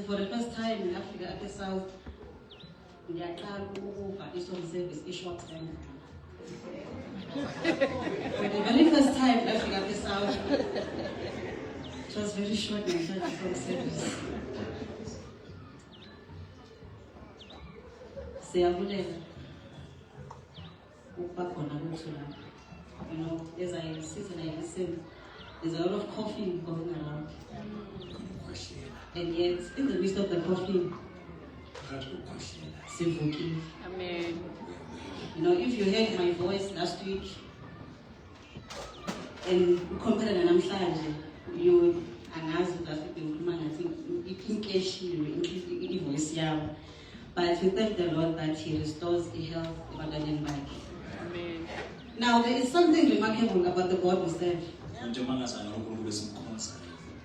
For the first time in Africa at the South, we are trying to service a short time. For the very first time in Africa at the South, it was very short and service. You know, as I sit and I listen, there's a lot of coughing going around. And yet, in the midst of the coughing, Amen. You know, if you heard my voice last week and compared to namhlanje, you would angazi ukuthi ngikhuluma ngathi inkeshile ivoice yami. But we thank the Lord that He restores the health of our back. Amen. Now, there is something remarkable about the God we serve.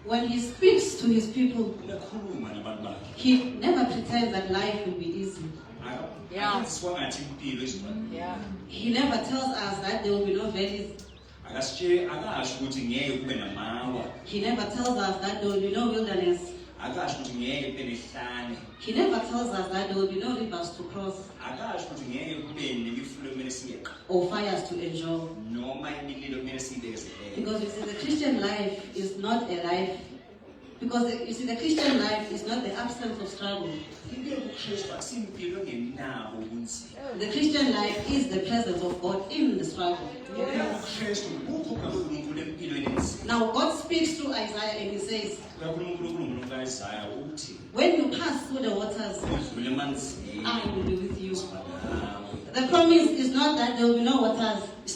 When He speaks to His people, He never pretends that life will be easy. Yeah. He never tells us that there will be no valleys. He never tells us that there will be no wilderness. He never tells us that there will be no rivers to cross or fires to endure. Because you see, the Christian life is not a life. Because you see, the Christian life is not the absence of struggle. The Christian life is the presence of God in the struggle. Now God speaks through Isaiah and He says, when you pass through the waters, I will be with you. The promise is not that there will be no waters. The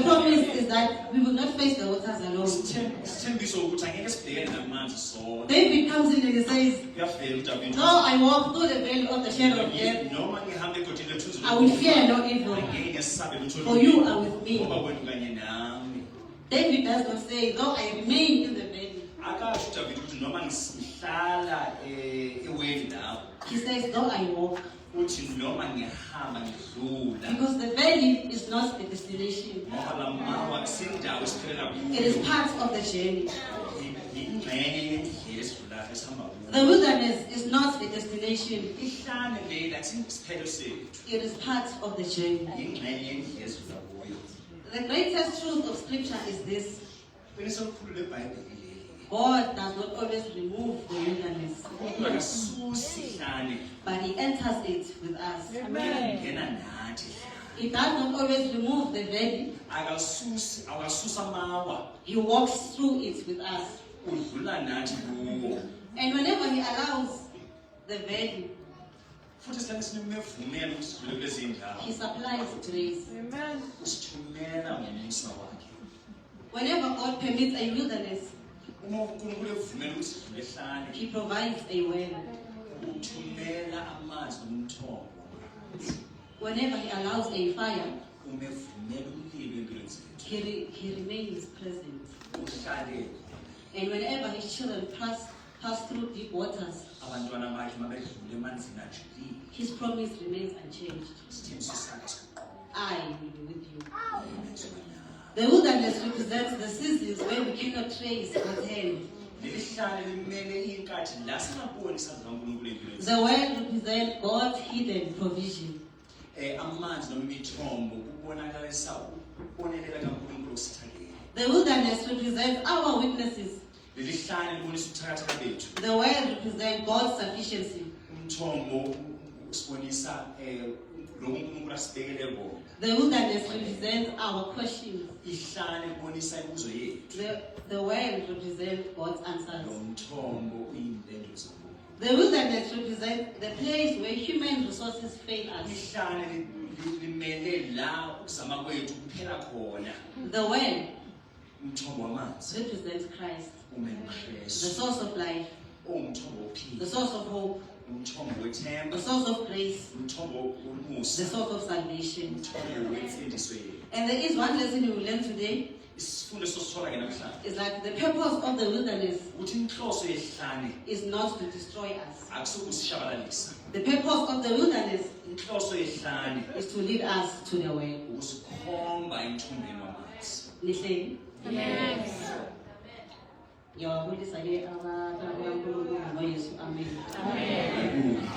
promise is that we will not face the waters alone. David comes in and he says, though I walk through the valley of the shadow of death, I will fear no evil, for you are with me. David does not say, though I remain in the valley. He says, though I walk, uthi noma ngiyahamba ngidlula because the valley is not the destination. ngoba la mawa kusendawo esiphelela It is kuyo part of the journey. ingxenye yendlela esidlula esihamba The kuyo wilderness is not the destination. ihlane lela isiphelo sethu It is part of the journey. ingxenye yendlela esidlula kuyo The greatest truth of scripture is this. iqiniso elikhulu leBhayibheli leli God does not always remove the wilderness, uNkulunkulu akasusi ihlane but He enters it with us. ngena nathi He does not always remove the valley. akasusa amawa He walks through it with us. udlula nathi kuwo And whenever He allows the valley, futhi ihlane sinemevumela ukuthi sidlule kulezi ndawo He supplies grace. usithumela ngomusa wakhe Whenever God permits a wilderness, uma uNkulunkulu evumela ukuthi sidlule ehlane He provides a well. uthumela amanzi nomthombo Whenever He allows a fire, uma evumela umlilo empilweni zethu He remains present. uhlale And whenever His children pass through deep waters, abantwana bakhe mabedlule emanzini ajulile His promise remains unchanged. isithembiso sakhe siqobo I will be with you. The wilderness represents the seasons where we cannot trace God's hand. leli hlane limele inkathi la singaboni isandla kaNkulunkulu empilweni The well represents God's hidden provision. amanzi noma imithombo kubonakalisa ukubonelela kaNkulunkulu osithandile The wilderness represents our weaknesses. leli hlane libonisa ubuthakathaka bethu The well represents God's sufficiency. umthombo usibonisa lokhu uNkulunkulu asibekele kona The wilderness represents our questions. ihlane libonisa imibuzo yethu The well represents God's answers. lo mthombo uyimpendulo zokukhulu The wilderness represents the place where human resources fail us. ihlane limele la ukuzama kwethu kuphela khona The well umthombo wamanzi represents Christ, umele the uKristu source of life, umthombo the wokuphila source of hope, umthombo wethemba the source of grace, umthombo the womusa source of salvation. umthombo wemfundiso yethu And there is one lesson we will learn today. isifundo sosithola ke namhlanje Is that the purpose of the wilderness ukuthi inhloso yehlane is not to destroy us. akusukusishabalalisa The purpose of the wilderness inhloso yehlane is to lead us to the way. ukusikhomba emthombeni wamanzi Listen. Yes. Amen.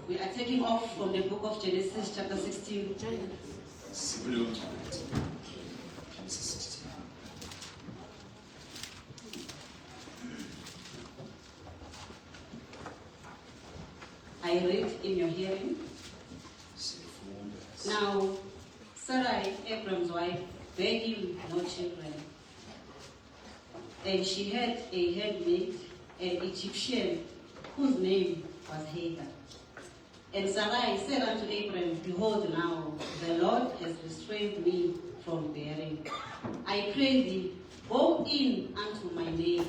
We are taking off from the book of Genesis chapter 16. sikuleyo ncwadi Genesis 16 I read in your hearing. sifunda Now, Sarai, Abram's wife, bare him no children. And she had a handmaid, an Egyptian, whose name was Hagar. And Sarai said unto Abram, Behold now, the Lord has restrained me from bearing. I pray thee, go in unto my maid.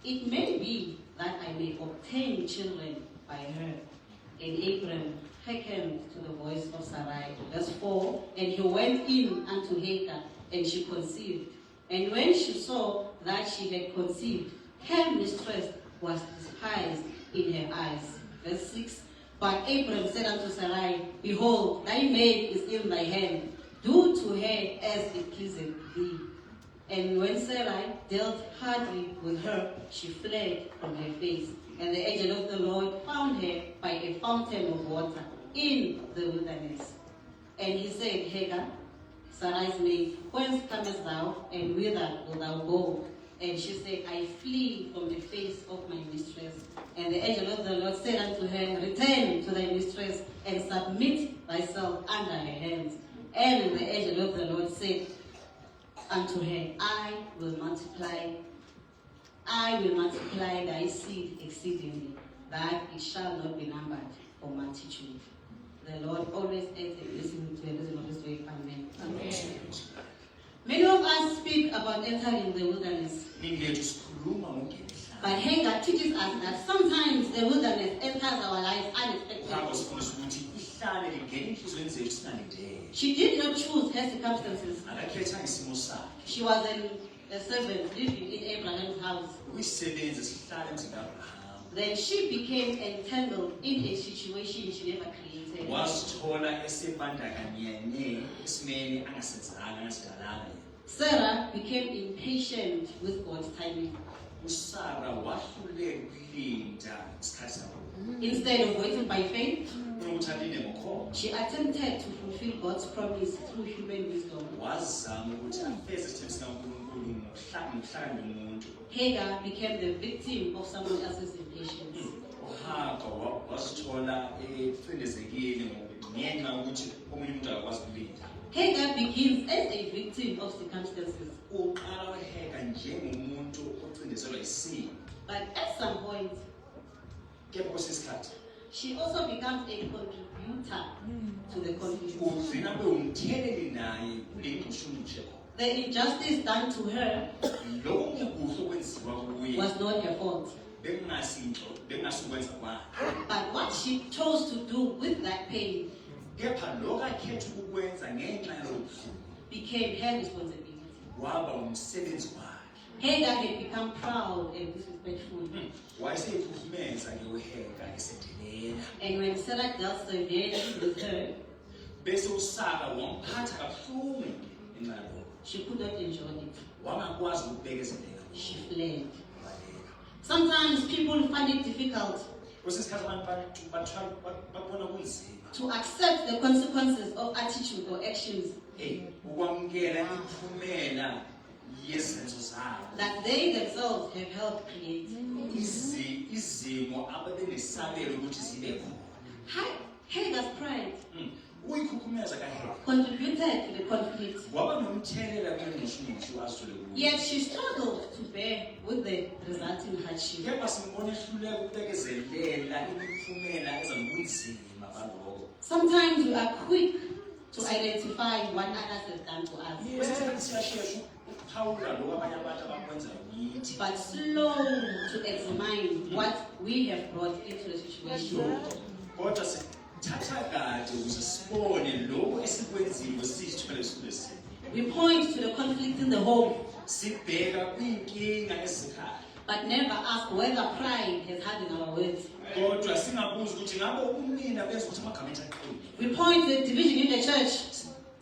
It may be that I may obtain children by her. And Abram hearkened to the voice of Sarai. Verse 4, and he went in unto Hagar, and she conceived. And when she saw that she had conceived, her mistress was despised in her eyes. Verse 6, but Abram said unto Sarai, Behold, thy maid is in thy hand. Do to her as it pleaseth thee. And when Sarai dealt hardly with her, she fled from her face. And the angel of the Lord found her by a fountain of water in the wilderness. And he said, Hagar, Sarai's maid, whence comest thou, and whither wilt thou go? And she said, I flee from the face of my mistress. And the angel of the Lord said unto her, Return to thy mistress, and submit thyself under her hands. And the angel of the Lord said unto her, I will multiply thy seed exceedingly, that it shall not be numbered for multitude. The Lord always adds a blessing to the reason of his way. Amen. Amen. Many of us speak about entering the wilderness. But Hagar teaches us that sometimes the wilderness enters our lives unexpectedly. She did not choose her circumstances. She was a servant living in Abraham's house. then she became entangled in a situation she never created. wazithola esebandakanyene esimeni angasenzanga angasidalanga. Sarah became impatient with God's timing. uSara wahluleka ukulinda isikhathi sakhe. Instead of waiting by faith, Kunokuthi alinde ngokhoba, she attempted to fulfill God's promise through human wisdom. wazama ukuthi afeze isithembiso sikaNkulunkulu ngokuhlakani lomuntu. Hagar became the victim of someone else's impatience. uHaga wazithola ecindezekile ngenxa yokuthi omunye umuntu akakwazi ukulinda. Hagar begins as a victim of circumstances, Uqala uHaga njengomuntu ocindezelwa isimo, but at some point, kepha kwesinye isikhathi she also becomes a contributor to the conflict. ugcina bewumtheleli naye kule ngxushunqushe khona. The injustice done to her Lokho kungekuhle okwenziwa kuye was not her fault, bengasikwenza kwakhe, but what she chose to do with that pain kepha lokho akhetha ukukwenza ngenxa yalobuhlungu became her responsibility. waba umsebenzi wakhe. Hagar had become proud and disrespectful, Wayeseyiphufumeza-ke uHaga esedelela, and when Sarah dealt severely with her, bese uSara wamphatha kabuhlungu ngenxa yalokho. she could not endure it. Wangakwazi ukubekezelela, She fled. wabaleka. Sometimes people find it difficult Kwesinye isikhathi abantu babona kunzima to accept the consequences of attitude or actions ukwamukela imiphumela yezenzo zabo, that they themselves have helped create. izimo ababenesabelo ukuthi zibe khona. Hagar's pride Ukuyikhukhumeza kaHaga contributed to the conflict, waba nomthelela kule ngxushunqushu azithole kuyo. yet she struggled to bear with the resulting hardship. Kepha simbona ehluleka ukubekezelela imiphumela eza nobunzima balokho. Sometimes we are quick to identify what others have done to us, Kwesinye isikhathi siyashesha ukuphawula lokho abanye abantu abakwenzayo kithi, but slow to examine what we have brought into the situation. kodwa sithatha kade ukuze sibone lokho esikwenzile sisithole kulesi. We point to the conflict in the home, Sibheka kwinkinga ezikhaya, but never ask whether pride has had in our words. kodwa singabuzi ukuthi ngabe ubumina benza ukuthi amagama ethu aqine. We point to the division in the church,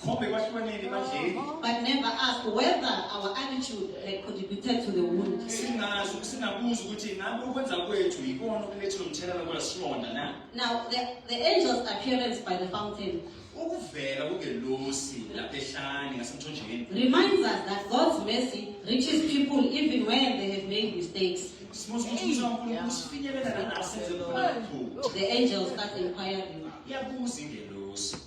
Khombe kwahlukaneni ebandleni, but never ask whether our attitude had contributed to the wound. singabuzi ukuthi ngabe ukwenza kwethu yikona okulethela umthelela kwalesilonda na. Now, the angel's appearance by the fountain Ukuvela kugelosi lapha ehlane ngasemthonjeni reminds us that God's mercy reaches people even when they have made mistakes. simuzi ukuthi uNkulunkulu usifinyelela nalapho senze khona iphutha. The angel starts inquiring, Iyabuza ingelosi,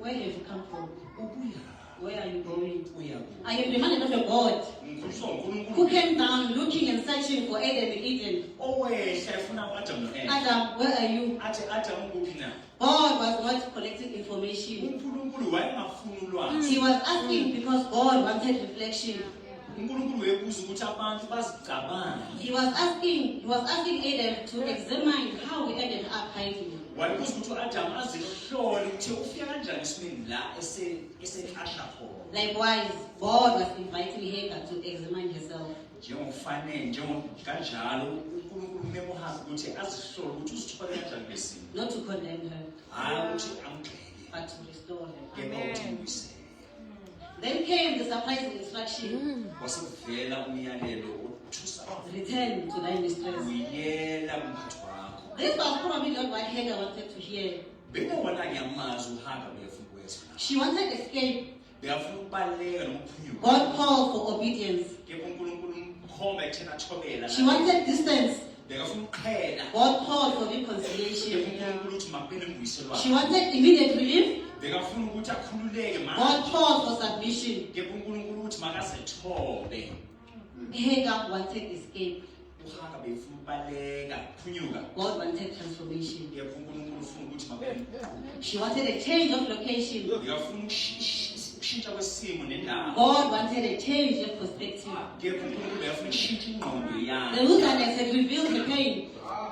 where have you come from? ubuya Where are you going? uyabuya. I am reminded of a God Ngikhuliswa who uNkulunkulu came down looking and searching for Adam in Eden. owehla efuna uAdam noEva. Adam, where are you? Athi Adam ukuphi na? God was not collecting information. uNkulunkulu wayengafuni ulwazi. He was asking because God wanted reflection. uNkulunkulu wayebuza ukuthi abantu bazicabange. He was asking Adam to examine how we ended up hiding. Wayebuza ukuthi uAdam azihlole ukuthi ufika kanjani esimeni la eseqasha khona. Likewise, God was inviting Hagar to examine herself. Kanjalo uNkulunkulu umemohaza ukuthi azihlole ukuthi uzithole kanjani lesimo. Not to condemn her, Hayi ukuthi amgxeke, but to restore her. kepha ukuthi umbuyisele. Then came the surprising instruction, Kwasekuvela umyalelo othusayo. return to thy mistress. Uyela kumphathi wakho. This was probably not what Hagar wanted to hear. Bekungawona ngiyamazi uHaga bekafuna ukwenza. She wanted escape. Bekafuna ukubaleka noma ukuphunyuka. God called for obedience. Kepha uNkulunkulu umkhomba ekuthena athobela. She wanted distance. Bekafuna ukuqhela. God called for Kepha reconciliation. uNkulunkulu uthi makubele imbuyiselwano. She wanted immediate relief. Bekafuna ukuthi akhululeke God manje. called for submission. Kepha uNkulunkulu uthi makazithobe. Hagar wanted escape. uHaga befuna ukubaleka, ukuphunyuka. God wanted transformation. Kepha uNkulunkulu ufuna ukuthi makubele. She wanted a change of location. Bekafuna ukushintsha kwesimo nendawo. God wanted a change of perspective. Kepha uNkulunkulu bekafuna ukushintsha ingqondo The yakhe. wilderness had revealed the pain,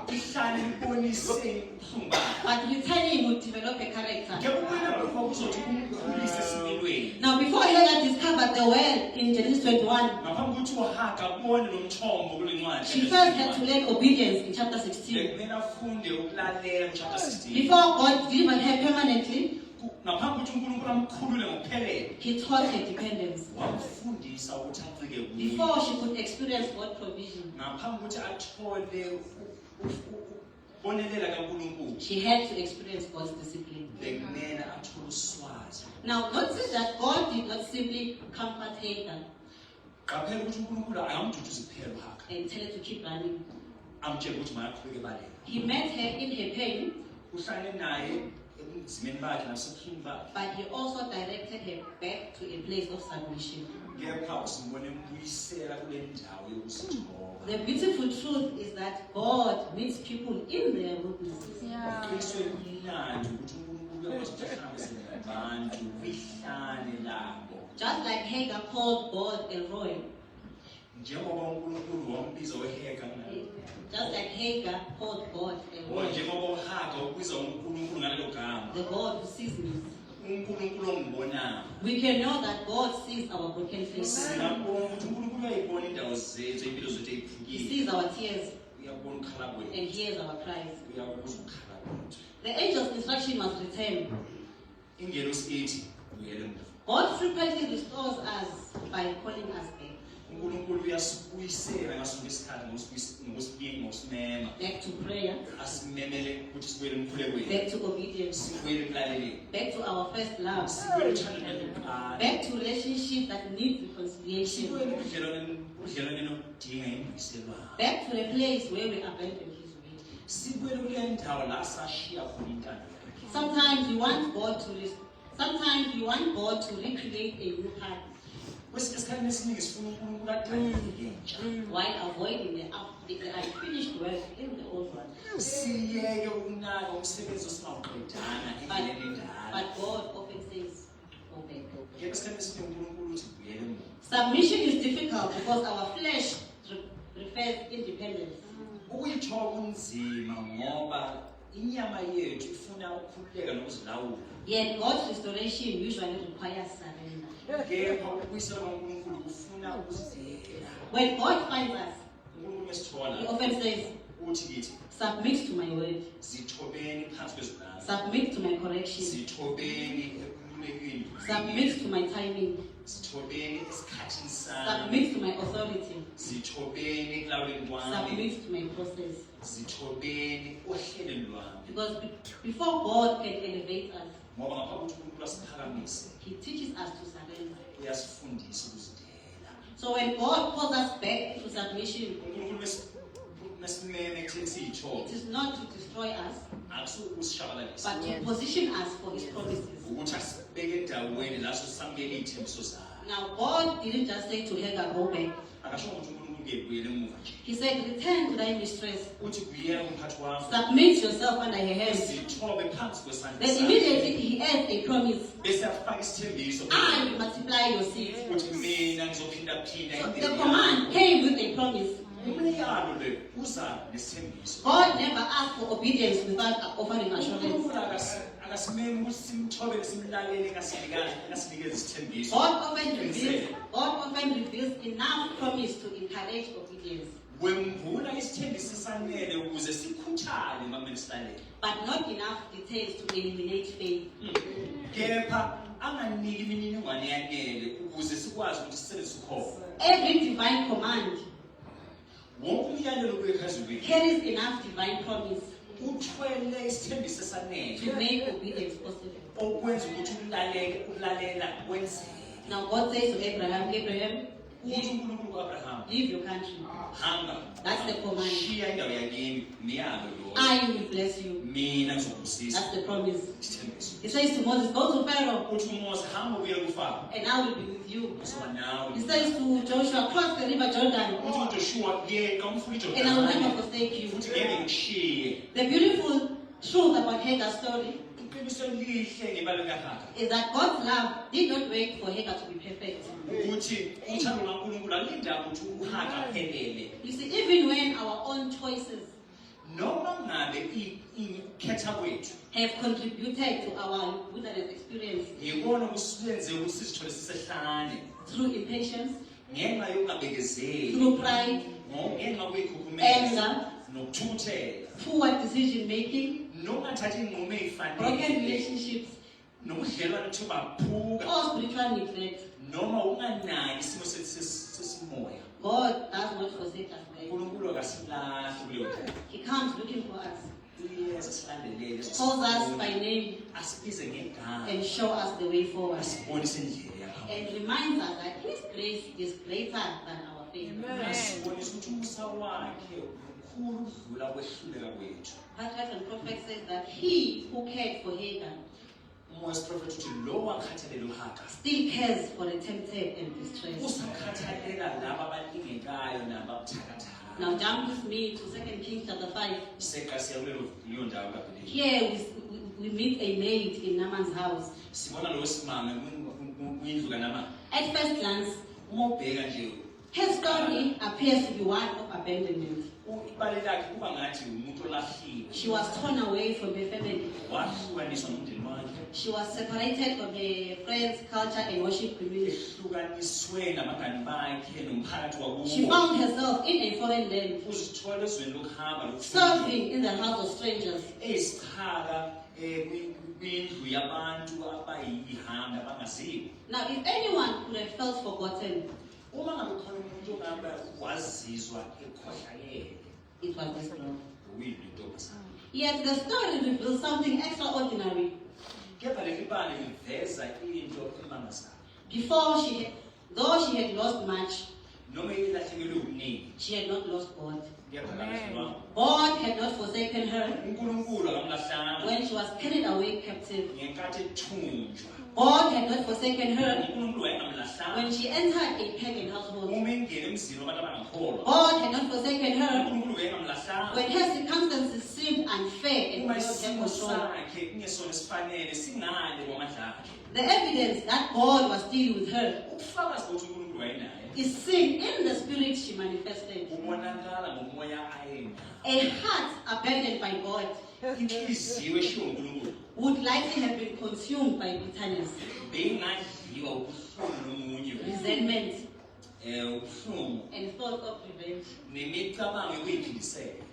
Ihlale libonise ubuhlungu bakhe. but returning would develop a character. Kepha ukubuyela lokho kuzothi kumkhulise esimelweni. emhlabeni. Now, before Hagar discovered the well in Genesis 21, Ngaphambi kokuthi uHaga abone lo mthombo kule ncwadi. she first had to learn obedience in chapter 16. Bekumele afunde ukulalela kuchapter 16. Before God delivered her permanently, Ngaphambi kokuthi uNkulunkulu amkhulule ngokuphelele. He taught her dependence. Wamfundisa ukuthi acike kuye. Before she could experience God's provision, Ngaphambi kokuthi athole bonelela kaNkulunkulu. she had to experience God's discipline. Bekumele athole uswazi. Now, notice that God did not simply comfort Hagar Qaphela ukuthi uNkulunkulu akamduduzi kuphela uHaga. and tell her to keep running. Amtshela ukuthi makaqhubeke baleka. He met her in her pain, Uhlale naye ebunzimeni bakhe nasebuhlungu bakhe. but he also directed her back to a place of submission. Kepha usimbone embuyisela kule ndawo yokuzithoba. The beautiful truth is that God meets people in their weaknesses. Uqiniswe kumnandi ukuthi uNkulunkulu uyakwazi ukuthi ahambisane nabantu kwihlane labo. Just like Hagar called God El Roy, Njengoba uNkulunkulu wambiza uHaga ngayo. just like Hagar called God El Roy, Njengoba uHaga ubiza uNkulunkulu ngalelo gama. the God who sees me. uNkulunkulu ongibonayo. We can know that God sees our broken faces. Singabona ukuthi uNkulunkulu uyayibona indawo zethu, impilo zethu He eziphukile. sees our tears Uyabona ukukhala kwethu. and hears our cries. Uyakuzwa ukukhala kwethu. The angel's instruction must return. Ingelosi ithi uyele emuva. God frequently restores us by calling us back. uNkulunkulu uyasibuyisela ngasonke isikhathi ngosimema. Back to prayer, Asimemele ukuthi sibuyele emkhulekweni. back to obedience, Sibuyele ekulaleleni. back to our first love, Sibuyele ethandweni lokuqala. back to relationships that need reconciliation, Sibuyele ubudlelwaneni obudinga imbuyiselwano. back to a place where we abandon His way. Sibuyele kule ndawo la sashiya khona intando yakhe. Sometimes we want God to recreate a new path Esikhathini esiningi sifuna uNkulunkulu adaleke entsha. while avoiding the unfinished work in the old one. Siyeke ukunaka umsebenzi osingawuqedanga endleleni endala. But God often says, go back. Yebo esikhathini esiningi uNkulunkulu uthi buyele emuva. Submission is difficult because our flesh prefers independence. Ukuyithola kunzima ngoba inyama yethu ifuna ukukhululeka nokuzilawula. Yet God's restoration usually requires surrender. Kepha ukubuyisela kwaNkulunkulu kufuna ukuzidela. When God finds us, uNkulunkulu He mesithola often says, uthi kithi submit to my word, zithobeni phansi kwezwi lami. submit to my correction, Zithobeni ekululekweni. submit to my timing, Zithobeni esikhathini sami. submit to my authority, Zithobeni ekulawuleni kwami. submit to my process. Zithobeni ohlelweni lwami. Because before God can elevate us, Ngoba ngaphambi kokuthi uNkulunkulu asiphakamise, He teaches us to surrender. uyasifundisa ukuzidela. So when God calls us back into submission, uNkulunkulu mesimeme ekutheni siyithobe, it is not to destroy us, akusuke ukusishabalalisa, but to position us for His promises. ukuthi asibeke endaweni la sosamukele iy'thembiso zakhe. Now, God didn't just say to Hagar, go back. Akasho ukuthi uNkulunkulu buyele emuva nje. He said, return to thy mistress. Uthi buyela kumphathi wakho. Submit yourself under her hands. Zithobe phansi kwesandla Then sakhe. immediately He adds a promise. Bese afaka isithembiso. I will multiply your seed. Uthi mina ngizophinda-phinda So the impilo command yakho. came with a promise. Umyalo le uza nesithembiso. God never asked for obedience without offering assurance. uNkulunkulu akasimemi ukuthi simthobele simlalele engasinikeza isithembiso. God often reveals enough promise to encourage obedience, Wembula isithembiso esanele ukuze sikhuthale mamele silalele. but not enough details to eliminate faith. Kepha anganiki imininingwane yanele ukuze sikwazi ukuthi sisebenzise ukhoba. Every divine command Wonke umyalelo wephezulu carries enough divine promise uthwele isithembiso esanele to make obedience possible. okwenza ukuthi ukulalela kwenzeke. Now God says to Abraham, Abraham, Uthi uNkulunkulu ku-Abrahama, leave your country. hamba. That's the command. Shiya indawo yakini, miyalo lo. I will bless you. Mina ngizokubusisa. That's the promise. Isithembiso. He says to Moses, go to Pharaoh, Uthi uMose hamba uye kuFaro. and I will be with you. Uzoba nawe. He says to Joshua, cross the river Jordan, Uthi uJoshua yeqa umfula and I will never iJordani. forsake you. Uthi ngeke ngishiye. The beautiful truth about Hagar's story Iqiniso elihle ngebalo likaHaga. is that God's love did not wait for Hagar to be perfect. Ukuthi uthando lukaNkulunkulu alinda ukuthi uHaga aphelele. You see, even when our own choices noma ngabe ikhetha kwethu have contributed to our wilderness experience yikona kusiyenze ukuthi sizithole sisehlane through impatience, ngenxa yokungabekezeli through pride, ngenxa kwekhukhumeza anger, nokuthukuthela poor decision making, nokungathathi inqumo broken ezifanele relationships, nobudlelwane bethu baphuka or spiritual neglect. noma ukunganaki isimo sesimoya God does not forsake us, guys. uNkulunkulu akasilahli kuleyo ndlela He comes looking for us, uyeza silandelele calls us by name, asibize ngegama and show us the way forward, asibonise indlela yakho and reminds us that His grace is greater than our faith. asibonise ukuthi umusa wakhe mkhulu udlula kwehluleka kwethu Patriarchs and prophets says that He who cared for Hagar umoya wesiprofethi uthi lo wakhathalela uHaga still cares for the tempted and distressed. usakhathalela laba abalingekayo nababuthakathaka Now jump with me to 2 Kings chapter 5. seqasiya kuleyo ndawo kaBhelehi Here we meet a maid in Naaman's house. sibona lo wesimame kuyindlu kaNamani At first glance, uma ubheka nje her story appears to be one of abandonment. ibali lakhe kuba ngathi umuntu olahliwe She was torn away from her family. wahlukaniswa nomndeni wakhe She was separated from her friends, culture, and worship community. ehlukaniswe nabangani bakhe nomphakathi She wakubo found herself in a foreign land, uzithola ezweni lokuhamba serving in the house of strangers. eyisichaka kwindlu yabantu abayihamba abangaziwa Now, if anyone could have felt forgotten, uma ngabe khona umuntu ongaba wazizwa ekhohlakele it was this girl. uyindlu intombazana Yet the story reveals something extraordinary. kepha leli bali liveza into emangazayo Though she had lost much, noma ilahlekelwe ukuningi she had not lost God. kepha kalahlwa God had not forsaken her uNkulunkulu akamlahlanga when she was carried away captive. ngenkathi ethunjwa God had not forsaken her uNkulunkulu wayengamlahlanga when she entered a pagan household. uma ingene emzini wabantu abangakholwa God had not forsaken her uNkulunkulu wayengamlahlanga when her circumstances seemed unfair and uma beyond her isimo control. sakhe kungesona esifanele singale kwamandla akhe The evidence that God was still with her ubufakazi bokuthi uNkulunkulu wayenaye is seen in the spirit she manifested. ubonakala ngomoya ayenayo A heart abandoned by God inhliziyo eshiwo uNkulunkulu would likely have been consumed by bitterness, beyingadliwa ubuhlungu nomunye resentment, ubuhlungu and thought of revenge. nemicabango yokuyiphindisela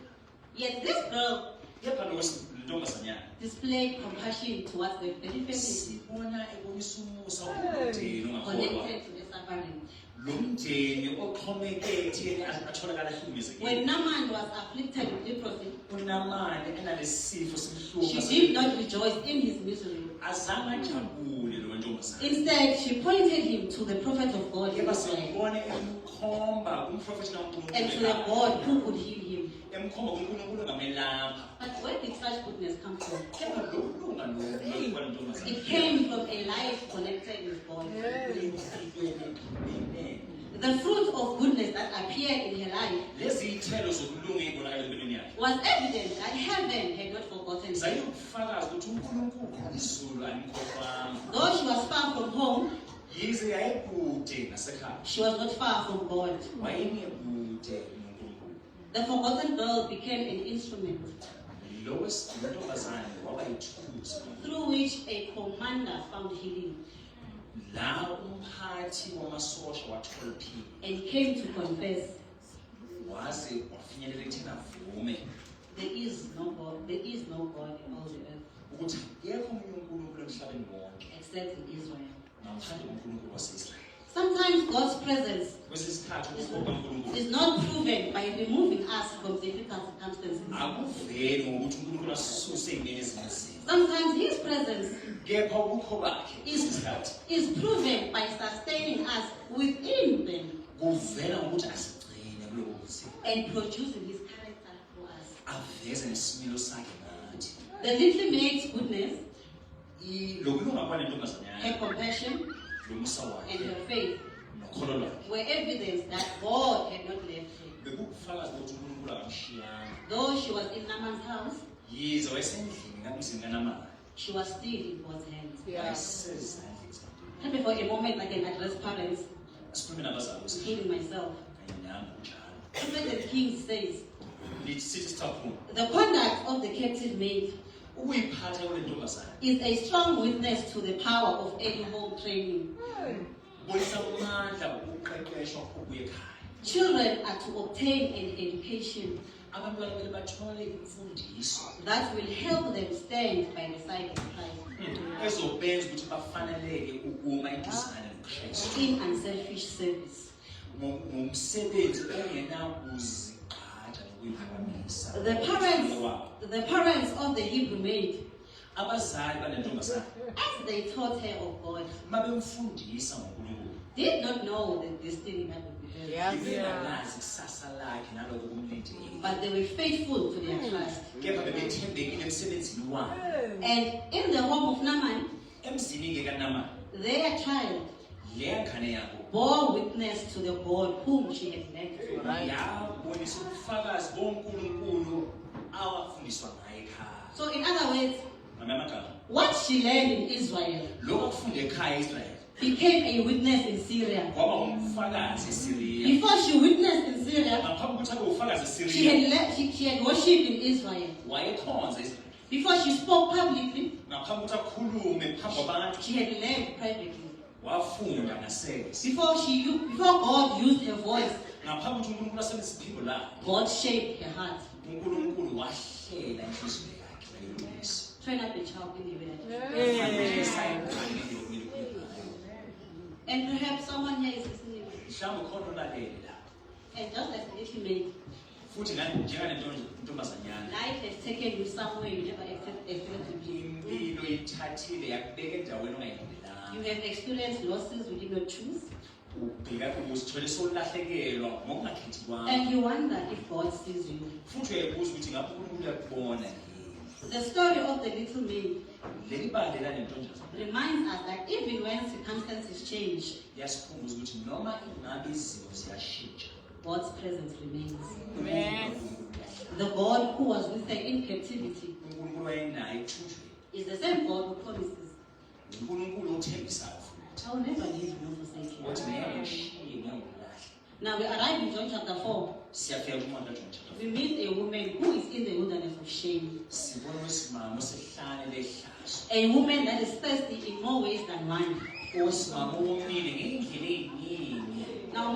Yet this girl kepha lentombazanyana displayed compassion towards the very family sibona ebonisa umusa umndeni ongakholwa connected to the suffering. lo mndeni oxhomeke ekutheni atholakala ahlukumezekile When Naaman was afflicted with leprosy, unamani enalesifo she simhlupha did not rejoice in his misery. azange ajabule lo ntombazana Instead, she pointed him to the prophet of God in kepha Israel sibone emkhomba kumprofethi and to the kaNkulunkulu God who could heal him. emkhomba kuNkulunkulu ongamelapha But where did such goodness come from? kepha lokulunga kwale ntombazana It came from a life connected with God. The fruit of goodness that appeared in her life lezi ithelo zokulunga ey'bonakala empilweni yakhe was evident that heaven had not forgotten her. zayibufakazi ukuthi uNkulunkulu izulu alimkhohlwanga Though she was far from home, yize yayikude nasekhaya she was not far from God. wayengekude noNkulunkulu The forgotten girl became an instrument lo ntombazane waba yithuluzi through which a commander found healing la umphathi wamasosha wathola uphilo and came to confess waze wafinyelela ekutheni avume there is no God in all the earth ukuthi akekho omunye uNkulunkulu emhlabeni wonke except in Israel. ngaphandle koNkulunkulu wase-Israyeli Sometimes God's presence kwesinye isikhathi ukukhona kwaNkulunkulu is not proven by removing us from difficult circumstances. akuveli ngokuthi uNkulunkulu asisuse ey'meni ezinzima Sometimes His presence kepha ubukho bakhe kwesinye isikhathi is proven by sustaining us within them kuvela ngokuthi asigcine kulobo buzima and producing His character for us. aveze nesimilo sakhe ngathi The little maid's goodness, lokulunga kwale ntombazanyana her compassion, lomusa and wakhe her faith nokholo lwakhe were evidence that God had not left her. bekubufakazi bokuthi uNkulunkulu akamshiyanga Though she was in Naaman's house, yize wayesendlini kamzini kaNamani she was still in God's hands. wayesezandleni zikaNkulunkulu Help me for a moment I can address parents, asikhulume nabazali including myself. kanye nami kunjalo. Prophet King says, sithi sithaphuma The conduct of the captive maid ukuyiphatha kule ntombazana is a strong witness to the power of early home training. bonisa amandla ukuqeqeshwa okubuye ekhaya. Children are to obtain an education Abantwana kumele bathole imfundiso that will help them stand by the side of Christ ezobenza ukuthi bafaneleke ukuma eduzane noKristu in unselfish service. ngomsebenzi ongenakuzigqaja nokuyiphakamisa. The parents of the Hebrew maid, Abazali bale ntombazana as they taught her of God, babemfundisa ngoNkulunkulu. did not know the destiny that would be hers. Bebengalazi ikusasa lakhe nalokho kumlindele. But they were faithful to their trust. Kepha bebethembekile emsebenzini wabo. And in the home of Naaman, Emzini-ke kaNamani, their child leya ngane yabo bore witness to the God whom she had left. yabonisa ubufakazi boNkulunkulu awafundiswa ngaye ekhaya. So in other words, Ngamanye amagama, what she learned in Israel lokho akufunde ekhaya eIsrayeli became a witness in Syria. kwaba umfakazi eSiriya. Before she witnessed in Syria, Ngaphambi kokuthi abe ufakazi she eSiriya, had worshipped in Israel. wayekhonza eSirayeli. Before she spoke publicly, Ngaphambi kokuthi akhulume phambi kwabantu, she had learned privately. wafunda ngasese. Before God used her voice, Ngaphambi kokuthi uNkulunkulu asebenzise iphimbo lakhe, God shaped her heart. uNkulunkulu wahlela inhliziyo yakhe wayilungisa. Train up a child in the village. Mhlawumbe And perhaps someone here is listening. khona olalele la. And just as the little maid, Futhi njengale ntombazanyana, life has taken you somewhere you never expected to be. impilo ithathile yakubeka endaweni You ongayilindelanga. have experienced losses you did not choose. Ubheka uzithole sowulahlekelwa ngokungakhethi kwakho. And you wonder if God sees you. Futhi uyayibuza ukuthi ngabe uNkulunkulu uyakubona yini. The story of the little maid Leli bali lale ntonjazana reminds us that even when circumstances change, yasikhumbuza ukuthi noma ingabe izimo ziyashintsha, God's presence remains. uNkulunkulu The God who was with her in captivity uNkulunkulu wayenayo ethunjweni. is the same God who promises, uNkulunkulu othembisayo futhi. I will never leave you nor forsake you. Wathi ngeke ngishiye ngeke ngikulahle. Now we arrive in John chapter 4. Siyafika kuMoya kaJohn chapter 4. We meet a woman who is in the wilderness of shame. Sibona wesimamo sehlane lehlazo. A woman that is thirsty in more ways than one. Osimamo womile ngendlela eziningi. Now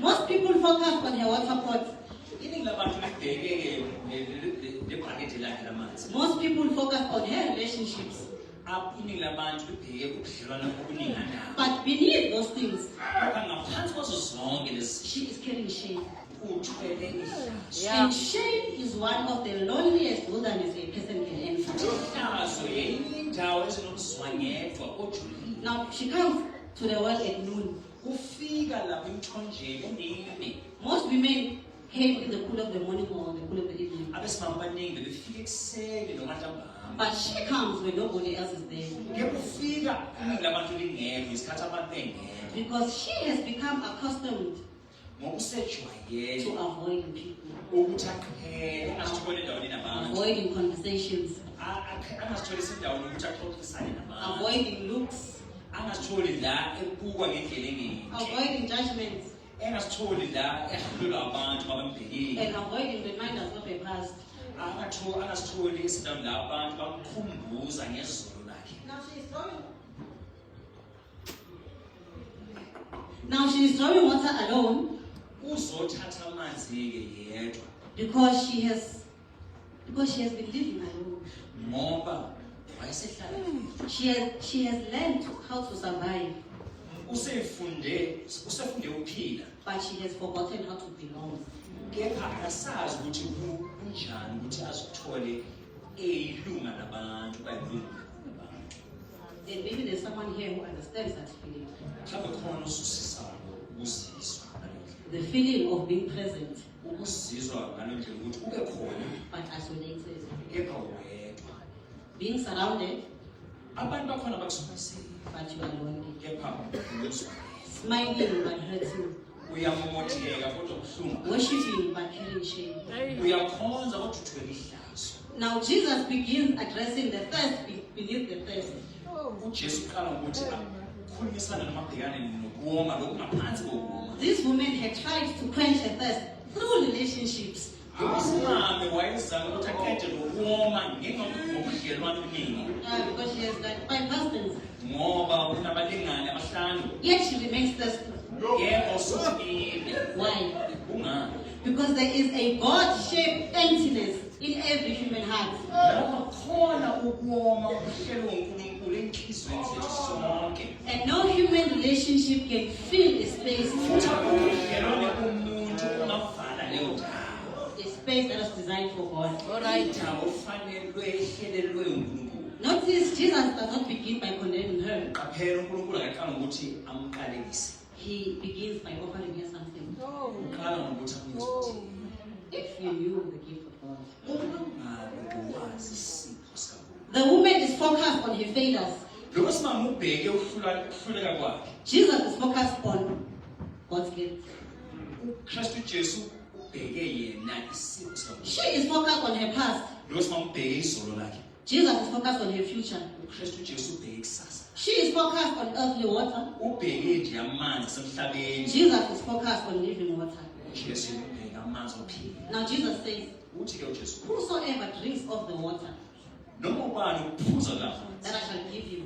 most people focus on her water pot. Iningi labantu libheke lebhakede lakhe lamanzi. Most people focus on her relationships. Iningi labantu libheke ubudlelwano obulinganayo. But beneath those things, Kodwa ngaphansi kwazo zonke lezi she is carrying shame. uthwele ihlazo. And shame is one of the loneliest wilderness a person can enter. Ihlazo yayindawo ezinomzwangedwa ojulile. Now she comes to the well at noon. Ufika lapho emthonjeni emini. Most women came in the cool of the morning or the cool of the evening. Abesimame abaningi bebefika ekuseni noma ntambama. But she comes when nobody else is there. Ngeke ufika iningi labantu lingekho isikhathi abantu bengekho. Because she has become accustomed Ngokusejwayele to avoiding people, ukuthi aqhele angasitholi endaweni nabantu. avoiding conversations, Angasitholi esendaweni ukuthi axoxisane nabantu. avoiding looks, Angasitholi la ebukwa ngendlela engenhle. avoiding judgments, Angasitholi la ehlulwa abantu abambhekile. and avoiding reminders of her past. Angasitholi esendaweni la abantu bamkhumbuza ngezolo lakhe. Now she is drawing water alone Uzothatha amanzi-ke yedwa because she has been living alone. ngoba wayesehlala yedwa. She has learned how to survive, Usefunde ukuphila, but she has forgotten how to belong. kepha akasazi ukuthi kunjani ukuthi azithole eyilunga labantu bayilunga labantu. And maybe there's someone here who understands that feeling. Mhlawumbe khona ususisayo ukuzizwa ngalo ndlela. The feeling of being present, Ukuzizwa ngalo ndlela ukuthi ube khona but isolated. kepha wedwa. Being surrounded, Abantu bakhona bakusumasile but you are lonely. kepha uzwa. Smiling, but hurting. Uyamomotheka kodwa kuhlungu. Worshipping, but carrying shame. Uyakhonza kodwa uthwele ihlazo. Now Jesus begins addressing the thirst beneath the thirst. uJesu uqala ukuthi ukukhulumisana noma abhekane nokuwoma lokungaphansi kokuwoma. This woman had tried to quench her thirst through relationships. Usimame wayezama ukuthi aqede lokuwoma ngobudlelwano obuningi. Because she has like 5 husbands. Ngoba unabalingane abahlanu. Yet she remains thirsty. Yebo usukile. Why? Kungani? Because there is a God-shaped emptiness in every human heart. Lapho khona ukuwoma uhlelo uNkulunkulu enhlizweni zethu sonke. And no human relationship can fill a space, Futhi ubudlelwano bomuntu ungavala leyo ndawo. a space that was designed for God. Indawo efanelwe ehlelelwe uNkulunkulu. Notice Jesus does not begin by condemning her. Qaphela uNkulunkulu akaqala ngokuthi amqalekise. He begins by offering her something. Uqala ngokuthi amnike. If you knew the gift of God. Ungabe uwazi isipho sikaNkulunkulu. The woman is focused on her failures. Lokho simama ubheke ukuhluleka kwakhe. Jesus is focused on God's gift. uKristu Jesu ubheke yena isipho sikaNkulunkulu. She is focused on her past. Lokho simama ubheke izolo lakhe. Jesus is focused on her future. uKristu Jesu ubheke ikusasa. She is focused on earthly water. Ubheke nje amanzi asemhlabeni. Jesus is focused on living water. Jesu ubheke amanzi ophila. Now Jesus says, Uthi ke uJesu, whosoever drinks of the water noma ubani uphuza lapha that I shall give you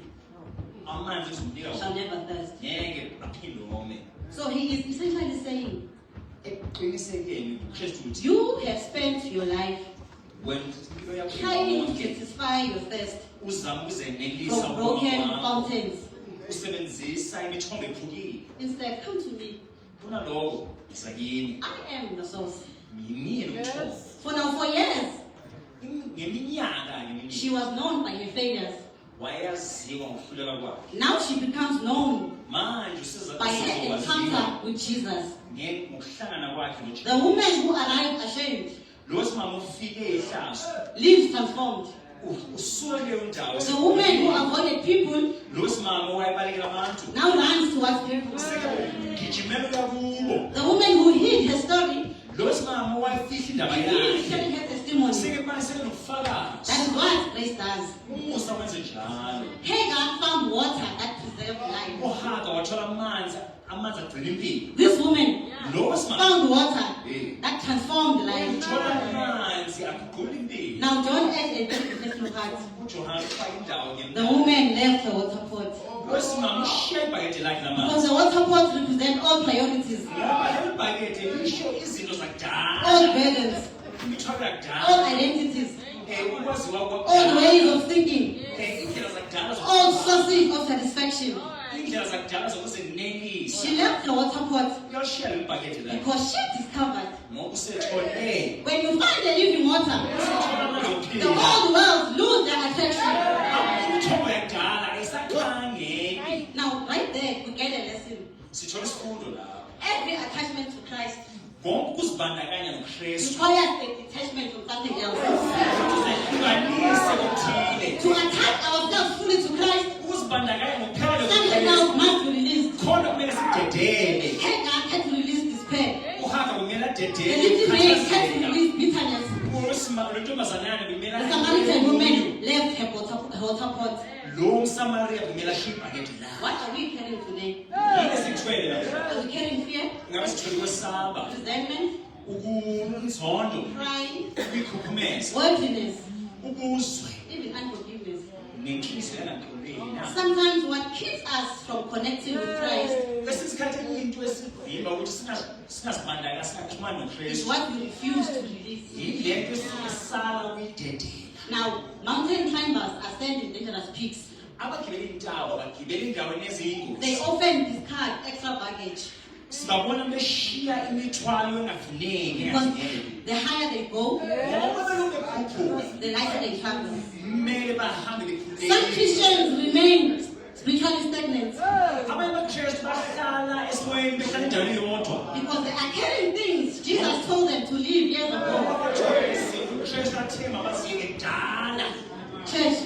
amanzi ezomnika shall never thirst. ngeke aphinde wome. So he is essentially saying, Eqinisekeni uKristu uthi you have spent your life wena impilo yakho trying to yonke satisfy your thirst uzama ukuzenelisa from broken umoya wakho. fountains. Usebenzisa imithombo ephukile. Instead, come to me. Kunaloko isakini I am the source. ngimile umthombo. For now, for years, Ngeminyaka she was known by her failures. wayaziwa ngokuhluleka kwakhe. Now she becomes known Manje usiza by her encounter with Jesus. ngokuhlangana kwakhe noJesu. The woman who arrived ashamed Lo simama ufike ehlazo lives transformed. usuke leyo ndawo. The woman who avoided people Lo simama wayebalekela abantu now runs towards people. gijimela kubo. The woman who hid her story Lo simama wayefihla indaba begins yakhe. telling her testimony. Sike manje sekunobufakazi. That is what grace does. Umusa wenze njalo. Hagar found water that preserved life. uHaga wathola amanzi agcina impilo. This woman Lo simama found water that transformed life. uthola amanzi aguqula impilo. Now John adds a very personal part. uJohane ufaka indawo The woman left her water pot. Lo simama ushiya ibhakede lakhe lamanzi. Because the water pot represents all priorities, Ngoba lelo bhakede lisho izinto all zakudala. burdens, Imithwalo all yakudala. identities, Ukwaziwa all kwakudala. ways of thinking, Indlela zakudala all sources of satisfaction. indlela zakudala zokuzenelisa. She left her water pot Uyoshiya lelo bhakede lakhe. because she discovered Ngoba usethole. when you find the living water, the Uthola whole world lose their attraction. imithombo yakudala ayisaqhange. Now, right there, we get a lesson. Sithola isifundo lapho. Every attachment to Christ Konke ukuzibandakanya noKristu requires a detachment from something else. kuzehlukanise okuthile. To attach ourselves fully to Christ, Ukuzibandakanya ngokuphela something noKristu else must be released. khona kumele sidedele. Hagar had to release despair. uHaga kumele The adedele. little maid had to release bitterness. Lo ntombazanyana kumele The Samaritan woman left her water pot. lo mSamaria kumele ashiye ibhakede lakhe. What are we carrying today? Yini esithwele lapha? Are we carrying fear, Ngabe sithwele kwesaba, resentment, ukunzondo, pride, ukukhukhumeza, worldliness, ubuzwe, even unforgiveness? nenhliziyo engaxoleli na. Sometimes what keeps us from connecting with Christ Kwesinye isikhathi into esivimba ukuthi singazibandakanya singaxhumani is noKristu. what we refuse to release. Yilento esisala ukuyidedela. Now, mountain climbers ascend in dangerous peaks. Abagibela intaba bagibela endaweni eziyingozi. They often discard extra baggage Sibabona beshiya imithwalo engafuneki because engafuneki. the higher they go, Ngoba belokhu bekhuphuka, the lighter they travel. kumele bahambe Some bekhulekile. Christians remain spiritually stagnant Abanye abaKristu bahlala esimoyeni behlala endaweni yodwa. because they are carrying things Jesus told them to leave years ago. uKristu athe mabaziyeke kudala. Church,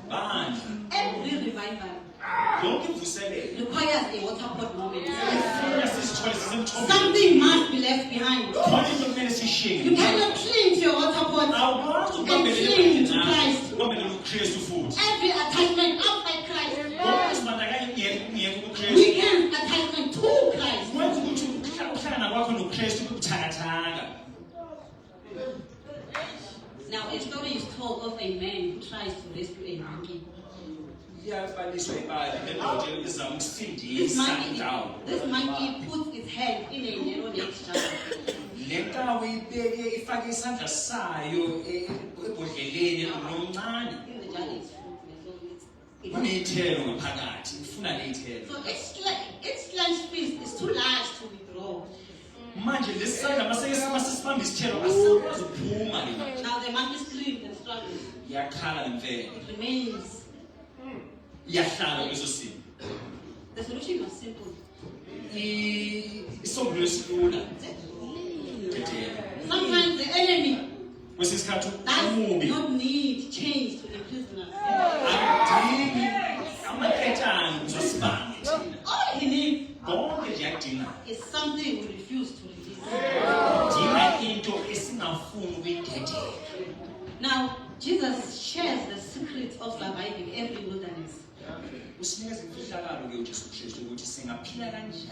Bandla, every revival yonke imvuselelo requires a water pot moment. ifuna sizithole sisemthobeni. Something must be left behind. Khona into kumele siyishiye. You cannot cling to your water pot Awukwazi and ukubambelele cling to nawe, Christ. ubambelele uKristu futhi. Every attachment outside Christ Ngoba uzibandakanya ungekho kuKristu Now, a story is told of a man who tries to rescue a monkey. Iyabaliswa ibali lendoda ezama This ukusindisa monkey, indawo. this monkey puts its head in a narrow net jar. Le nkawu ibeke ifake isandla sayo ebhodleleni nomncane. In the jar is fruit, so it's Kuneyithelo ngaphakathi, ufuna leyithelo. so its lunch feast is too large to withdraw. Manje lesandla masesibamba isithelo asakwazi ukuphuma le. Now the monkey screams and struggles. Iyakhala lemfene. It remains. Iyahlala kuleso simo. The solution was simple. Isombululo esilula. Sometimes the enemy Kwesinye isikhathi does umubi not need change to imprison us. akudingi amaketshana uzosibambe thina. All he needs Konke nje akudinga. is something we refuse to release. Udinga into esingafuni ukuyidedela. Now, Jesus shares the secret of surviving every wilderness. Usinikeza imfihlakalo ke uJesu Kristu ukuthi singaphila kanjani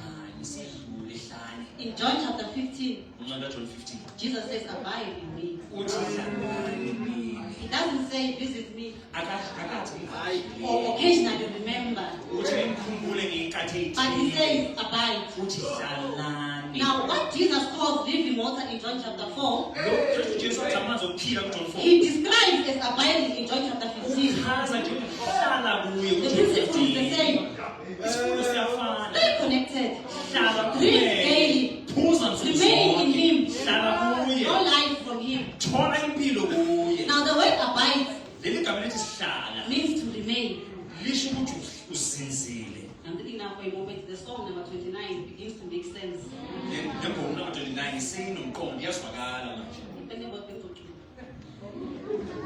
sidlule ehlane. In John chapter 15, Uncwadi John 15. Jesus says, abide in me. Uthi hlalani kimi. He doesn't say, visit me, Akathi or occasionally remember. uthi ngikhumbule ngeyinkathi But he ethile. says, abide. Uthi hlalani. Now, what Jesus calls living water in John chapter 4, Lo Kristu Jesu uthi amanzi okuphila kuJohn 4. he describes as abiding in John chapter 15. Uchaza nje ukuhlala kuye The principle is the same. Isifundo siyafana. Stay connected. Hlala Drink kuye. daily. Phuza nsuku Remain in zonke. him. Hlala kuye. Draw life from him. Thola impilo kuye. Now, the word abide Leli gama lithi sihlala means to remain. lisho ukuthi uzinzile. I'm thinking now for a moment, the song number 29 begins to make sense. Le ngoma number 29 isinomqondo iyazwakala manje. Depending on what people do.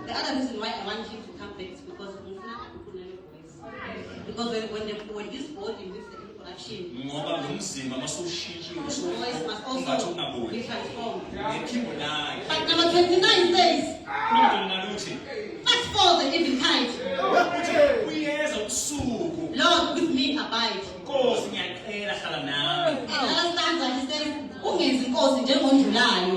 The other reason why I want him to come back is because when this body meets the incorruption, Ngoba lo mzimba masowushintshiwe the voice must ungathi also ungaboni. be transformed. Nephimbo lakhe. But number 29 says, Number 29 uthi fast fall the eventide. uthi uyeza ubusuku. Lord, with me abide. Nkosi ngiyacela hlala nami. In another stanza, he says, ungenzi inkosi njengondlulayo.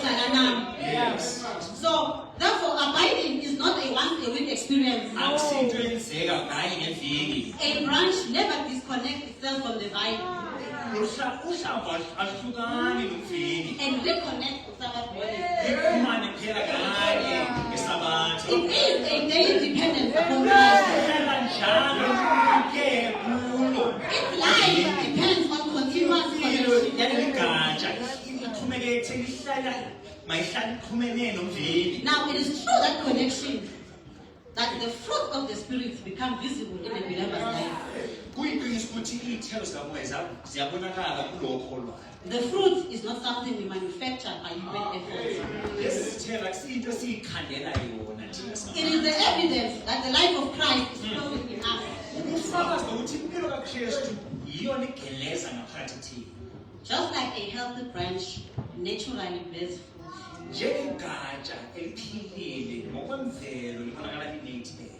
Hlala nami. Yes. So, therefore, abiding is not a once-a-week experience. Akusinto eyenzeka kanye ngeviki. A branch never disconnects itself from the vine Uhlamvu ahlukani nomvini. and reconnects to Sabbath morning. Iphumane phela kanye ngesabatha. It is a daily dependence upon Christ. Hlala njalo ke kulo. Its life depends on continuous Impilo connection. yalegatsha ixhumeke ekutheni ihlala mayihlala ixhumene nomvini. Now, it is through that connection that the fruit of the Spirit become visible in a believer's life. Kuyiqiniso ukuthi iy'thelo zikamoya ziyabonakala kulo okholwayo. The fruit is not something we manufacture by human effort. Lezi zithelo akusiyinto esiyikhandela yona thina It is the evidence that the life of Christ is flowing in us. ubufakazi bokuthi impilo kaKristu yiyona igeleza ngaphakathi thina. Just like a healthy branch naturally bears fruit. Njengegatsha eliphilile ngokwemvelo libonakala lineyithelo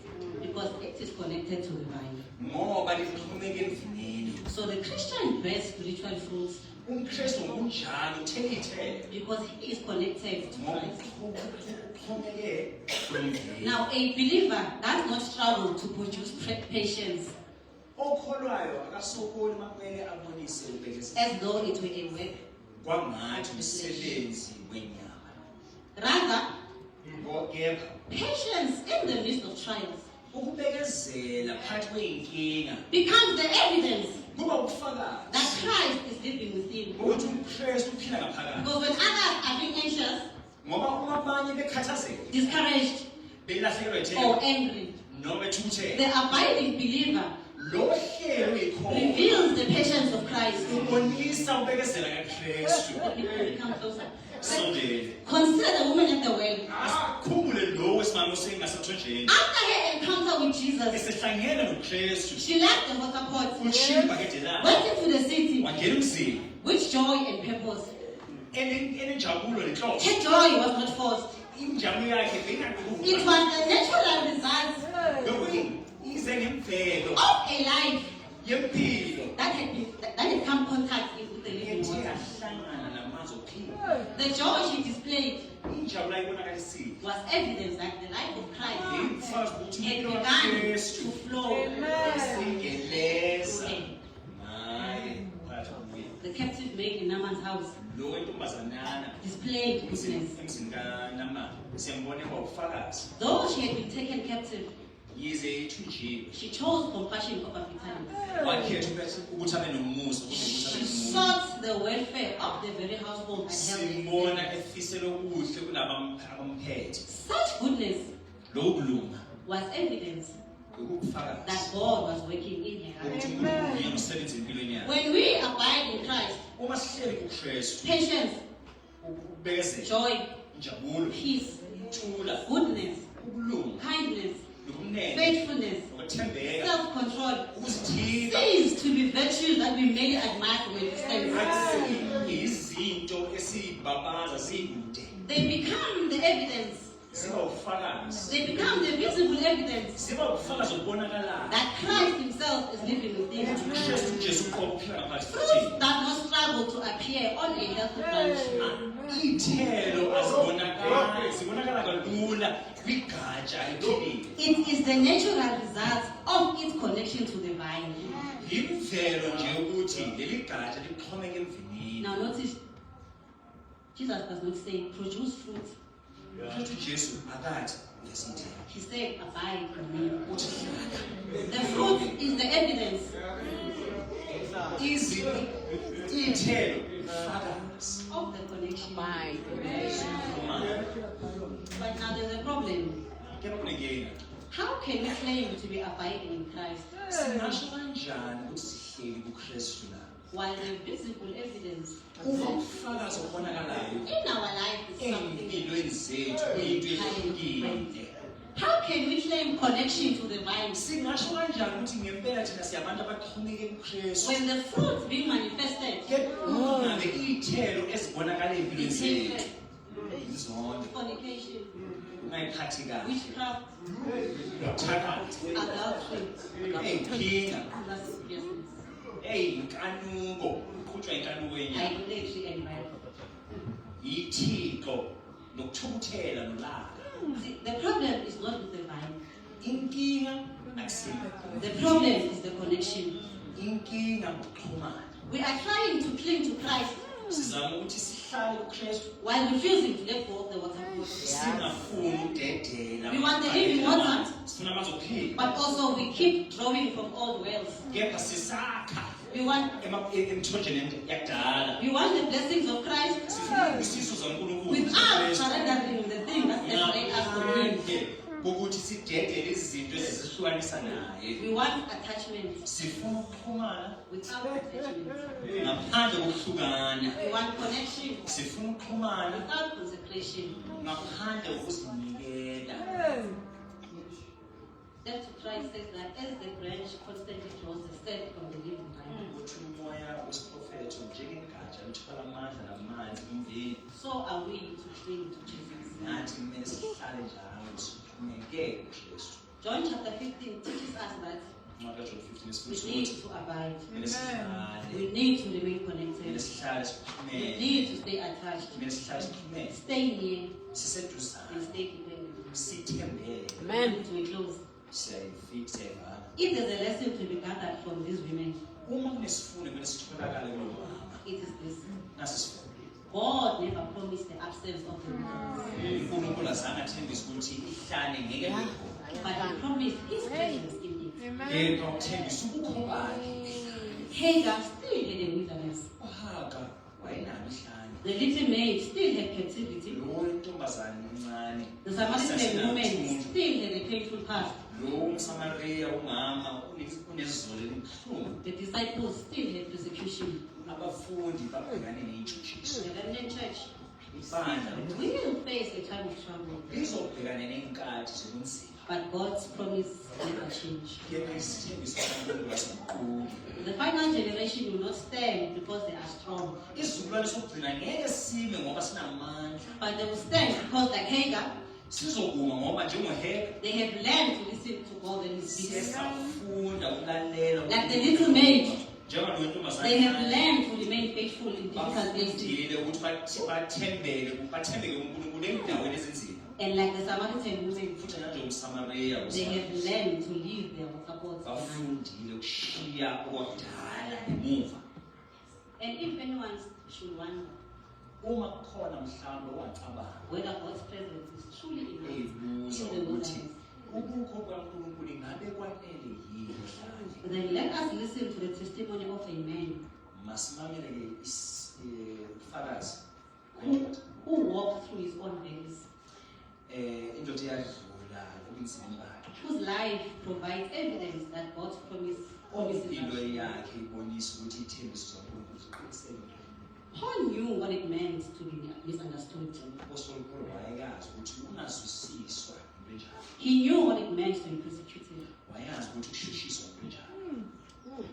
Because it is connected to the vine. ngoba lixhumeke emvinini. So the Christian bears spiritual fruits UmKristu ngokunjalo uthela iy'thelo because he is connected to ngoba Christ. uxhumeke emvinini. Now, a believer does not struggle to produce patience Okholwayo akasokoli makumele abonise ubekezelo as though it were a work. kwangathi umsebenzi wenyama. Rather, Kepha patience in the midst of trials ukubekezela phakathi kwey'nkinga becomes the evidence kuba that ubufakazi Christ is living within. ukuthi umKristu uphila ngaphakathi. Because when others are being anxious, Ngoba uma abanye bekhathazeka discouraged, belahlekelwa or ithemba angry, noma ethukuthele, the abiding believer lo hlelo uyikhona reveals the patience of Christ. ubonisa ubekezela kaKristu. Let me come closer. Sondele Consider the woman at the well. asikhumbule lo wesimame osengasathonjeni After her encounter with Jesus, esehlangene noKristu she left the water pot, ushiya ibhakede lakhe went into the city wangena emzini with joy and purpose. enenjabulo nenhloso. Her joy was not forced. Injabulo yakhe It beyingaqhubeka was the natural result ize ngemvelo of a life yempilo that had come contact with the living ethe water. yahlangana namazwi okuphila. The joy she displayed injabulo ayibonakalisile was evidence that the life of Christ ibufakazi ukuthi had impilo begun kaKristu to flow. sigeleza naye phakathi kuye The captive maid in Naaman's house lo wentombazanyana displayed goodness. emzini kaNamani siyambona ubufakazi Though she had been taken captive, yize ithunjiwe she chose compassion over vitality. wakhetha ukuthi abe nomusa She sought the welfare of the very household and simbona helped. efisela okuhle kunabamphethe Such goodness lowo kulunga was evidence ukubufakazi that God was working in her ukuthi life. uNkulunkulu uyamsebenza empilweni yakhe When we abide in Christ, uma sihleli kuKristu patience, ukubekezela joy, injabulo peace, ukuthula goodness, ukulunga kindness, nokumnene faithfulness, ukuthembeka self-control ukuzithiba cease to be virtues that we merely admire from a distance. izinto esibabaza zikude They become the evidence. ziba ubufakazi They become the visible evidence ziba ubufakazi obubonakalayo that Christ himself is living within. uKristu Jesu uqobo uphila ngaphakathi Fruits futhi does not struggle to appear on a healthy branch. iy'thelo zibonakala kalula kwigatsha eliphilile It is the natural result of its connection to the vine. yimvelo nje ukuthi leli gatsha lixhomeke emvinini Now notice, Jesus does not say produce fruit. uKristu Jesu akathi ngesithelo He said abide in me. uthi hlala The fruit is the evidence. iy'thelo ubufakazi Of the connection. Xhumana. But now there's a problem. Kepha kunenkinga How can we claim to be abiding in Christ singasho kanjani ukuthi sihleli kuKristu la while the visible evidence uma ubufakazi obubonakalayo in our life is something? ey'mpilweni zethu into ehlukile How can we claim connection to the vine singasho kanjani ukuthi ngempela thina siyabantu abaxhomeke kuKristu when the fruit being manifested ngabe iy'thelo ezibonakala ey'mpilweni is zethu hatred, izonke fornication, ungayiphathi kahle witchcraft, uthakathi adultery, ey'nkinga lasciviousness, ey'nkanuko uqhutshwa inkanuko yenyama idolatry, and rivalry? yithixo nokuthukuthela nolaka See, the problem is not with the vine. inkinga akusile The problem is the connection. inkinga ngokuxhumana We are trying to cling to Christ sizama ukuthi sihlale kuKristu while refusing to let go of the waterfall. singafuni ukudedela We want the living water. sifuna amanzi okuphila But also we keep drawing from old wells. kepha sisakha We want emthonjeni yakudala the blessings of Christ sifuna isiso zaNkulunkulu without surrendering the thing that separates us from Him. ukuthi sidedele izinto ezisihlukanisa naye We want attachment sifuna ukuxhumana without attachment. ngaphandle kokuhlukana We want connection sifuna ukuxhumana without consecration. ngaphandle kokuzinikela That's what Christ says that as the branch constantly draws the stem from the living vine, ukuthi umoya wesiprofethi njengegatsha lithola amandla namanzi imveli so are we to cling to Jesus. nathi kumele sihlale njalo sixhumeke kuKristu John chapter 15 teaches us that Incwadi kaJohn 15 we isifundisa need ukuthi to abide. kumele sihlale We need to remain kumele connected. sihlale We sixhumeke need to stay attached. kumele sihlale sixhumeke Stay near and siseduzane stay dependent. sithembeke Amen. To a close. siyayivana If there's a lesson to be gathered from these women, uma kunesifundo kumele sitholakale kulo mama it is this. nasi sifundo God never promised the absence of the word, uNkulunkulu azange athembise ukuthi ihlale ngeke likhona but He promised His presence in it. kepha uthembisa ubukho bakhe Hagar still had a wilderness. uHaga wayenalo ihlane The little maid still had captivity. lo ntombazane encane The Samaritan woman still had a painful past. lo umsamariya umama unezolo elibuhlungu The disciples still had persecution. abafundi babhekane ney'ntshutshiso The remnant church ibandla will face a time of trouble, lizobhekane ney'nkathi zobunzima but God's promise never change. kepha isithembiso sikaNkulunkulu asiguquki The final generation will not stand because they are strong, isizukulwane sokugcina ngeke sime ngoba sinamandla but they will stand because, like Hagar, sizokuma ngoba njengoHega they have learned to listen to God and His siye speech. safunda ukulalela Like the little maid, njengalo ntombazana They have learned to remain faithful in difficult places. bafundile ukuthi bathembeke uNkulunkulu endaweni ezinzima. And like the Samaritan woman, Futhi nanjengomSamariya they have learned to leave their supports behind. bafundile ukushiya okwakudala emuva. And if anyone should wonder Uma kukhona mhlawumbe wacabanga whether God's presence is truly enough ebuza in the ukuthi wilderness, ubukho bukaNkulunkulu ingabe kwanele yini mhlawumbe. then let us listen to the testimony of a man Masimamele ke ufakazi who walked through his own valleys, indoda eyadlula ubunzima bakhe. whose life provides evidence that God's promises Impilo us. yakhe ibonisa ukuthi ithembiso zaNkulunkulu ziqinisele. Paul knew what it meant to be misunderstood. Apostle Paul wayeyazi ukuthi ungazwisiswa into enjalo. He knew what it meant to be persecuted. Wayazi ukuthi ukushushiswa into enjalo.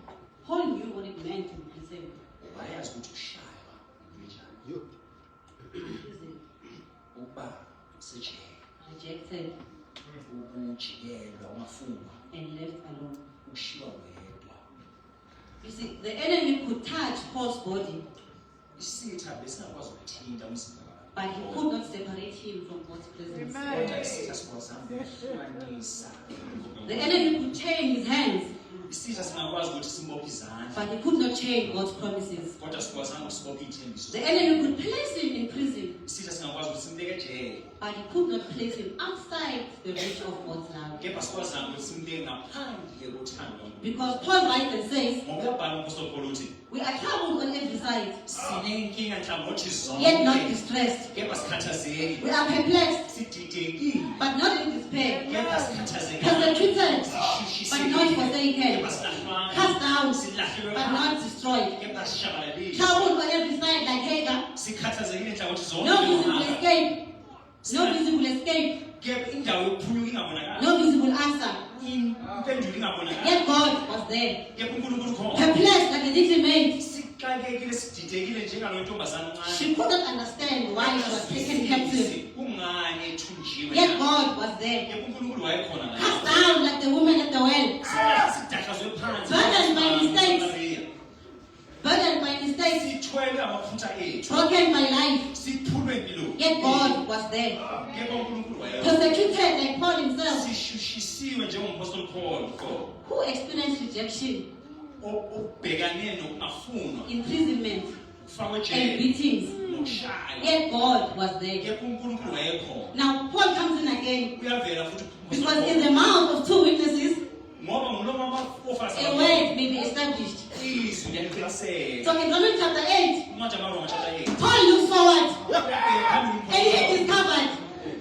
Paul knew what it meant to be preserved. Wayazi ukuthi ukushaywa into enjalo. Imprisoned, Ukuba sejele, rejected, ukujikelwa, ungafungwa, and left alone. ukushiwa wedwa. You see, the enemy could touch Paul's body, Isitha besingakwazi ukuthinta umzimba but he could not separate him from God's presence. kodwa isitha sikwazanga ukuhlukanisa. The enemy could chain his hands, Isitha singakwazi ukuthi simbophe izandla but he could not chain God's promises. kodwa sikwazanga ukusibopha ithembiso. The enemy could place him in prison, Isitha singakwazi ukuthi simbeke ejele but he could not place him outside the reach of God's love. kepha sikwazanga ukuthi simbeke ngaphandle kothando lwaNkulunkulu. Because Paul writes and says, Ngoba uyabhala uMpostoli Paul uthi we are troubled on every side, sinenkinga nhlangothi yet not zonke distressed. kepha sikhathazekile. We are perplexed, Sididekile but not in despair. kepha sikhathazekile. Persecuted, but not forsaken. Kepha silahlwa. Cast down, Silahlwe but not destroyed. kepha sishabalalile. Troubled on every side like Hagar. Sikhathazekile nhlangothi zonke. No visible escape. No visible escape. Kepha indawo yokuphuluka ingabonakali. No visible answer. Impendulo ingabonakali. Yet God was there. Kepha uNkulunkulu khona. Perplexed like a little maid. Sixakekile sididekile njengalo ntombazana encane. She could not understand why she was taken captive. Kungani ethunjiwe. Yet God was there. Kepha uNkulunkulu wayekhona la. Cast down like the woman at the well. Sidahlazwe phansi. Burdened by mistakes. Burdened by mistakes. Sithwele amaphutha ethu. Broken by life. Siphulwe impilo. Yet God was there. Kepha uNkulunkulu wayekhona. Persecuted like Paul himself, Sishushisiwe njengomapostoli Paul who experienced rejection, obhekane nokungafunwa imprisonment, kufakwe and ejele beatings. nokushaywa. Yet God was there. Kepha uNkulunkulu wayekhona. Now Paul comes in again Uyavela futhi because in the mouth of two witnesses, ngoba nguloma amafazi a word may be established. izwi liyaqiniseka. So in Romans chapter 8, Incwadi yabaRoma chapter 8. Paul looks forward Uyabheka and he discovered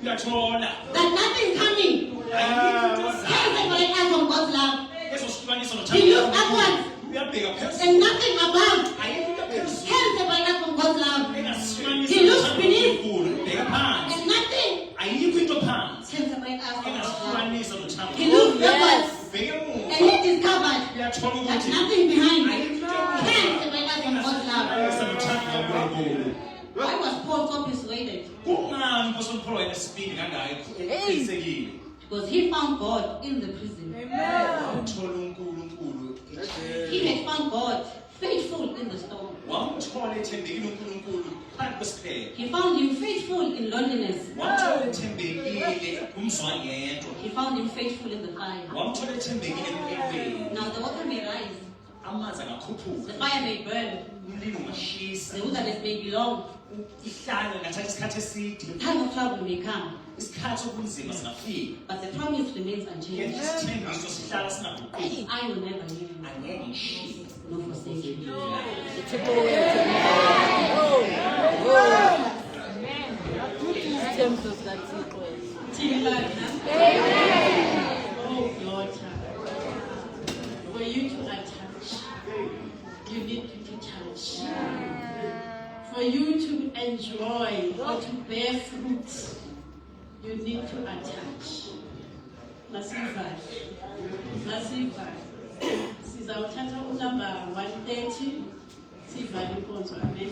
uyathola that nothing coming can separate us from God's love. esosihlukanisa He nothando. looked upwards Uyabheka phezulu. and nothing above Ayikho into phezulu can separate us from God's love. engasihlukanisa He looks nothando beneath. kaNkulunkulu. Bheka phansi. And nothing Ayikho into phansi can separate us from God's love. engasihlukanisa nothando. He looked backwards Bheka emuva. and he discovered Uyathola that ukuthi nothing behind ayikho into can separate us from God's love. engasihlukanisa nothando kaNkulunkulu. Why was Paul so persuaded? Kungani uMpostoli Paul wayenesibindi kangaka eqinisekile? Because he found God in the prison. Wamthola uNkulunkulu ejele. He had found God faithful in the storm. Wamthola ethembekile uNkulunkulu phansi kwesiphepho. He found him faithful in loneliness. Wamthola ethembekile kumzwangedwa. He found him faithful in the fire. Wamthola ethembekile empilweni. Now the water may rise, Amanzi the angakhuphuka. fire may burn, Umlilo ungashisa. the wilderness may be long, Ihlanga ingathatha isikhathi eside. the time of trouble may come, Isikhathi sobunzima singafika. but the promise remains unchanged. Yet isithembiso sihlala singaguquki. I will never leave you Angeke ngishiye. nor forsake you. Oh, daughter, for you to attach, you need to detach. For you to enjoy or to bear fruit, you need to attach. Masiva. Sizawuthatha unumber 130, sivale inkonzo. Amen.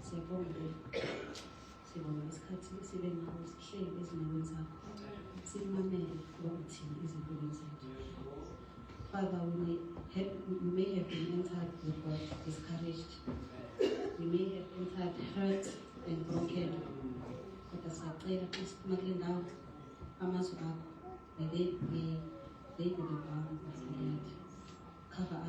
Siyabonga sibonga isikhathi sibe nawo sihleli ezindaweni zakho simamele ukuthini izimpilo zethu. Father, we may have been entered with God discouraged. We may have entered hurt and broken. Kodwa siyacela kusima kule ndawo amazwi akho may they be the one that we need. Cover us.